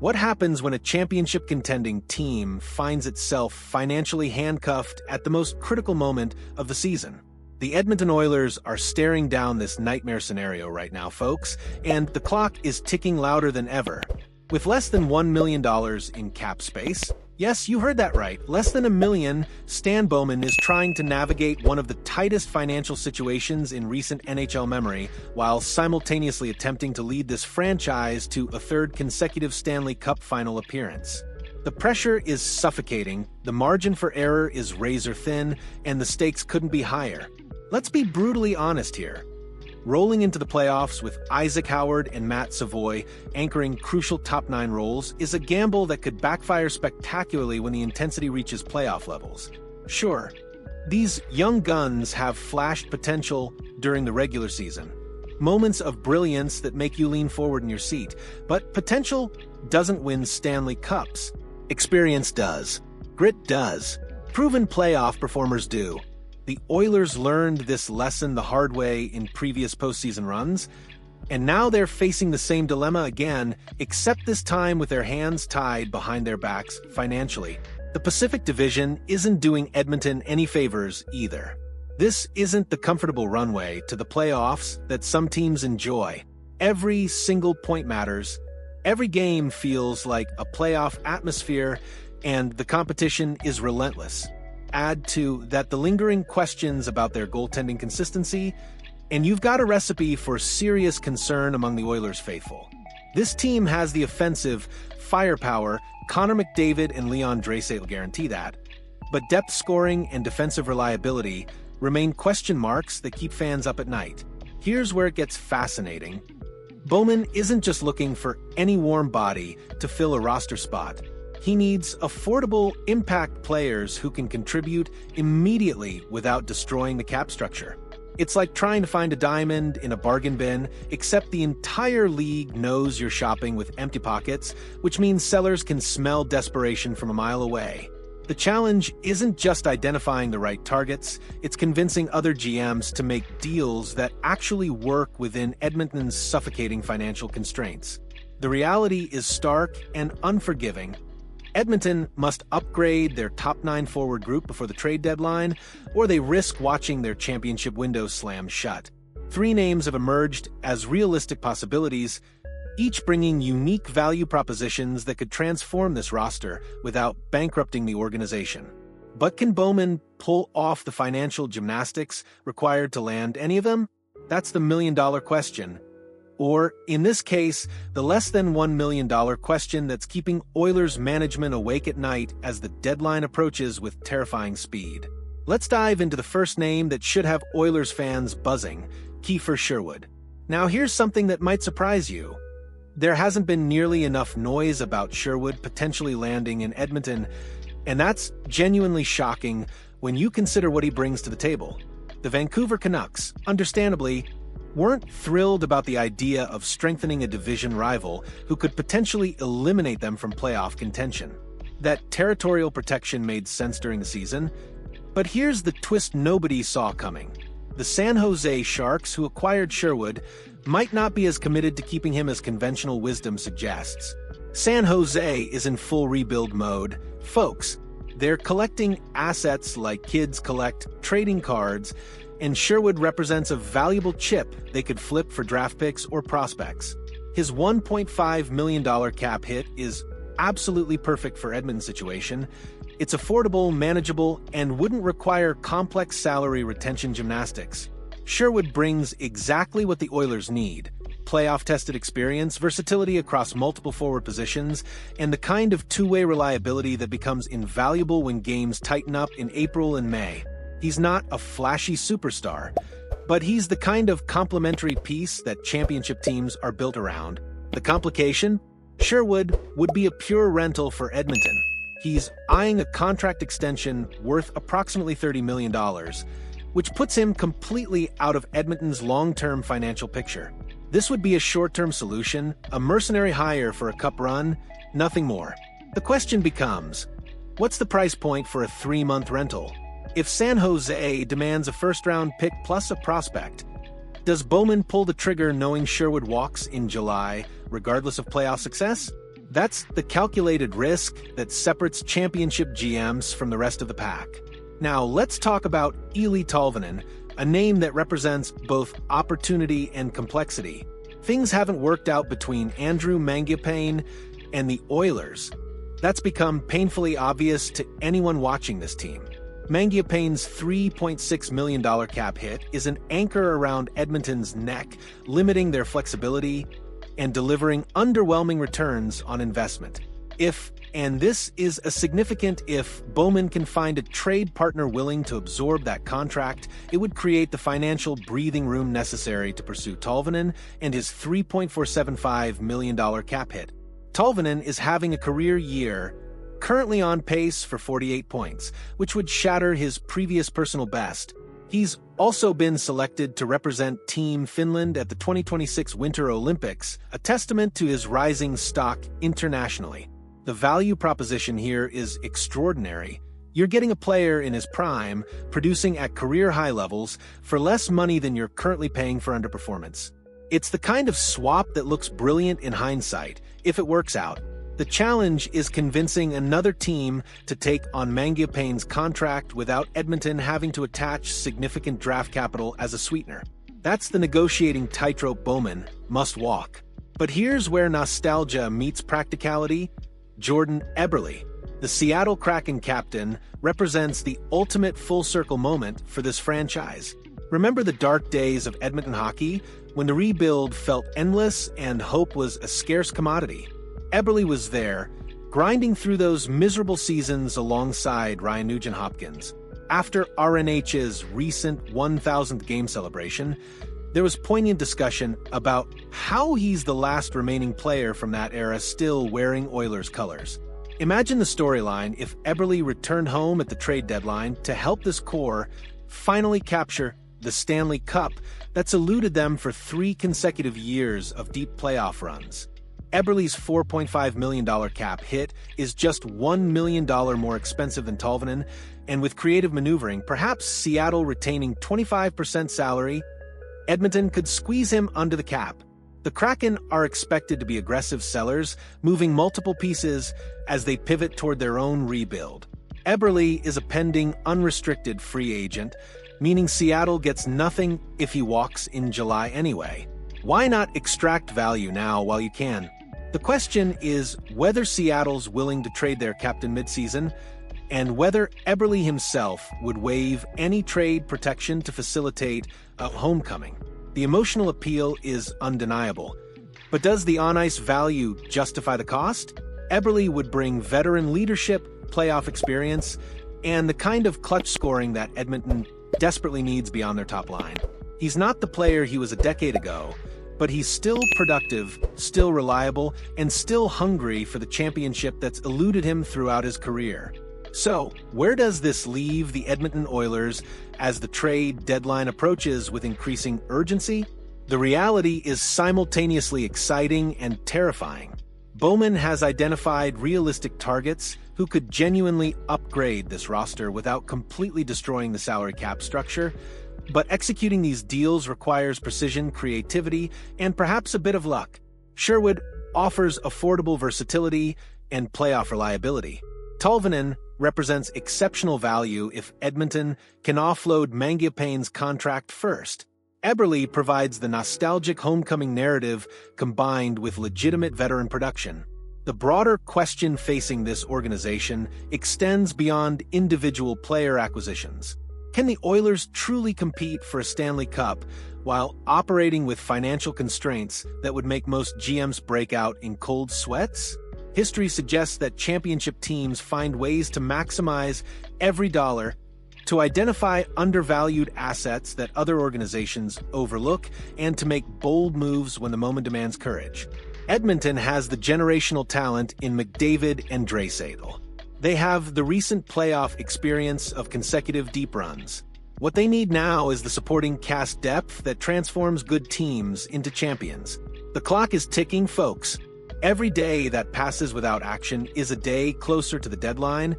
What happens when a championship-contending team finds itself financially handcuffed at the most critical moment of the season? The Edmonton Oilers are staring down this nightmare scenario right now, folks, and the clock is ticking louder than ever. With less than $1 million in cap space, yes, you heard that right, less than $1 million, Stan Bowman is trying to navigate one of the tightest financial situations in recent NHL memory, while simultaneously attempting to lead this franchise to a third consecutive Stanley Cup final appearance. The pressure is suffocating, the margin for error is razor thin, and the stakes couldn't be higher. Let's be brutally honest here. Rolling into the playoffs with Isaac Howard and Matt Savoy anchoring crucial top-9 roles is a gamble that could backfire spectacularly when the intensity reaches playoff levels. Sure, these young guns have flashed potential during the regular season. Moments of brilliance that make you lean forward in your seat. But potential doesn't win Stanley Cups. Experience does. Grit does. Proven playoff performers do. The Oilers learned this lesson the hard way in previous postseason runs, and now they're facing the same dilemma again, except this time with their hands tied behind their backs financially. The Pacific Division isn't doing Edmonton any favors either. This isn't the comfortable runway to the playoffs that some teams enjoy. Every single point matters. Every game feels like a playoff atmosphere, and the competition is relentless. Add to that the lingering questions about their goaltending consistency, and you've got a recipe for serious concern among the Oilers faithful. This team has the offensive firepower. Connor McDavid and Leon Draisaitl guarantee that. But depth scoring and defensive reliability remain question marks that keep fans up at night. Here's where it gets fascinating. Bowman isn't just looking for any warm body to fill a roster spot. He needs affordable impact players who can contribute immediately without destroying the cap structure. It's like trying to find a diamond in a bargain bin, except the entire league knows you're shopping with empty pockets, which means sellers can smell desperation from a mile away. The challenge isn't just identifying the right targets, it's convincing other GMs to make deals that actually work within Edmonton's suffocating financial constraints. The reality is stark and unforgiving. Edmonton must upgrade their top-9 forward group before the trade deadline, or they risk watching their championship window slam shut. 3 names have emerged as realistic possibilities, each bringing unique value propositions that could transform this roster without bankrupting the organization. But can Bowman pull off the financial gymnastics required to land any of them? That's the million-dollar question. Or, in this case, the less than $1 million question that's keeping Oilers management awake at night as the deadline approaches with terrifying speed. Let's dive into the first name that should have Oilers fans buzzing, Kiefer Sherwood. Now here's something that might surprise you. There hasn't been nearly enough noise about Sherwood potentially landing in Edmonton, and that's genuinely shocking when you consider what he brings to the table. The Vancouver Canucks, understandably, weren't thrilled about the idea of strengthening a division rival who could potentially eliminate them from playoff contention. That territorial protection made sense during the season, but here's the twist nobody saw coming. The San Jose Sharks, who acquired Sherwood, might not be as committed to keeping him as conventional wisdom suggests. San Jose is in full rebuild mode. Folks, they're collecting assets like kids collect trading cards, and Sherwood represents a valuable chip they could flip for draft picks or prospects. His $1.5 million cap hit is absolutely perfect for Edmonton's situation. It's affordable, manageable, and wouldn't require complex salary retention gymnastics. Sherwood brings exactly what the Oilers need: playoff-tested experience, versatility across multiple forward positions, and the kind of two-way reliability that becomes invaluable when games tighten up in April and May. He's not a flashy superstar, but he's the kind of complementary piece that championship teams are built around. The complication? Sherwood would be a pure rental for Edmonton. He's eyeing a contract extension worth approximately $30 million, which puts him completely out of Edmonton's long-term financial picture. This would be a short-term solution, a mercenary hire for a cup run, nothing more. The question becomes, what's the price point for a 3-month rental? If San Jose demands a first-round pick plus a prospect, does Bowman pull the trigger knowing Sherwood walks in July, regardless of playoff success? That's the calculated risk that separates championship GMs from the rest of the pack. Now, let's talk about Eeli Tolvanen, a name that represents both opportunity and complexity. Things haven't worked out between Andrew Mangiapane and the Oilers. That's become painfully obvious to anyone watching this team. Mangiapane's $3.6 million cap hit is an anchor around Edmonton's neck, limiting their flexibility and delivering underwhelming returns on investment. And this is a significant if, Bowman can find a trade partner willing to absorb that contract, it would create the financial breathing room necessary to pursue Tolvanen and his $3.475 million cap hit. Tolvanen is having a career year, currently on pace for 48 points, which would shatter his previous personal best. He's also been selected to represent Team Finland at the 2026 Winter Olympics, a testament to his rising stock internationally. The value proposition here is extraordinary. You're getting a player in his prime, producing at career high levels, for less money than you're currently paying for underperformance. It's the kind of swap that looks brilliant in hindsight, if it works out. The challenge is convincing another team to take on Mangiapane's contract without Edmonton having to attach significant draft capital as a sweetener. That's the negotiating tightrope Bowman must walk. But here's where nostalgia meets practicality. Jordan Eberle, the Seattle Kraken captain, represents the ultimate full-circle moment for this franchise. Remember the dark days of Edmonton hockey, when the rebuild felt endless and hope was a scarce commodity? Eberle was there, grinding through those miserable seasons alongside Ryan Nugent-Hopkins. After RNH's recent 1,000th game celebration, there was poignant discussion about how he's the last remaining player from that era still wearing Oilers colors. Imagine the storyline if Eberle returned home at the trade deadline to help this core finally capture the Stanley Cup that's eluded them for 3 consecutive years of deep playoff runs. Eberle's $4.5 million cap hit is just $1 million more expensive than Tolvanen, and with creative maneuvering, perhaps Seattle retaining 25% salary, Edmonton could squeeze him under the cap. The Kraken are expected to be aggressive sellers, moving multiple pieces as they pivot toward their own rebuild. Eberle is a pending unrestricted free agent, meaning Seattle gets nothing if he walks in July anyway. Why not extract value now while you can? The question is whether Seattle's willing to trade their captain midseason, and whether Eberle himself would waive any trade protection to facilitate a homecoming. The emotional appeal is undeniable, but does the on-ice value justify the cost? Eberle would bring veteran leadership, playoff experience, and the kind of clutch scoring that Edmonton desperately needs beyond their top line. He's not the player he was a decade ago, but he's still productive, still reliable, and still hungry for the championship that's eluded him throughout his career. So, where does this leave the Edmonton Oilers as the trade deadline approaches with increasing urgency? The reality is simultaneously exciting and terrifying. Bowman has identified realistic targets who could genuinely upgrade this roster without completely destroying the salary cap structure, but executing these deals requires precision, creativity, and perhaps a bit of luck. Sherwood offers affordable versatility and playoff reliability. Tolvanen represents exceptional value if Edmonton can offload Mangiapane's contract first. Eberle provides the nostalgic homecoming narrative combined with legitimate veteran production. The broader question facing this organization extends beyond individual player acquisitions. Can the Oilers truly compete for a Stanley Cup while operating with financial constraints that would make most GMs break out in cold sweats? History suggests that championship teams find ways to maximize every dollar, to identify undervalued assets that other organizations overlook, and to make bold moves when the moment demands courage. Edmonton has the generational talent in McDavid and Draisaitl. They have the recent playoff experience of consecutive deep runs. What they need now is the supporting cast depth that transforms good teams into champions. The clock is ticking, folks. Every day that passes without action is a day closer to the deadline,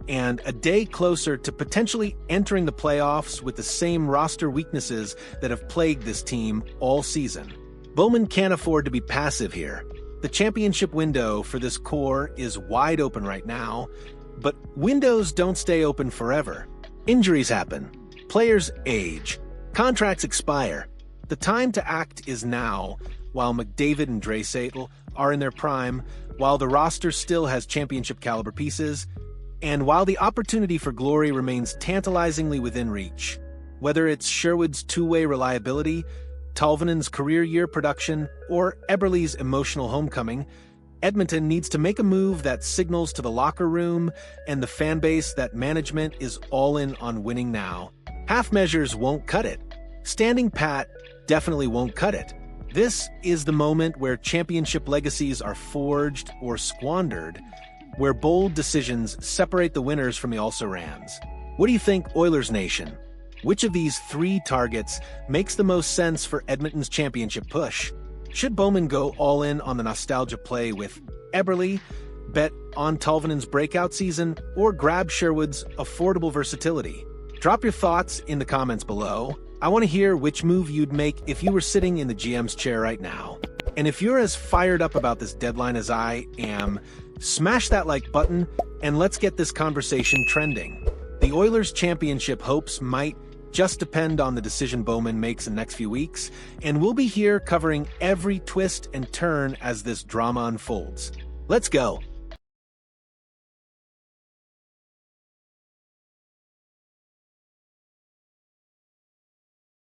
and a day closer to potentially entering the playoffs with the same roster weaknesses that have plagued this team all season. Bowman can't afford to be passive here. The championship window for this core is wide open right now, but windows don't stay open forever. Injuries happen, players age, contracts expire. The time to act is now, while McDavid and Draisaitl are in their prime, while the roster still has championship-caliber pieces, and while the opportunity for glory remains tantalizingly within reach. Whether it's Sherwood's two-way reliability, Tolvanen's career-year production, or Eberle's emotional homecoming, Edmonton needs to make a move that signals to the locker room and the fan base that management is all in on winning now. Half measures won't cut it. Standing pat definitely won't cut it. This is the moment where championship legacies are forged or squandered, where bold decisions separate the winners from the also-rans. What do you think, Oilers Nation? Which of these three targets makes the most sense for Edmonton's championship push? Should Bowman go all in on the nostalgia play with Eberle, bet on Tolvanen's breakout season, or grab Sherwood's affordable versatility? Drop your thoughts in the comments below. I want to hear which move you'd make if you were sitting in the GM's chair right now. And if you're as fired up about this deadline as I am, smash that like button and let's get this conversation trending. The Oilers' championship hopes might just depend on the decision Bowman makes in the next few weeks, and we'll be here covering every twist and turn as this drama unfolds. Let's go!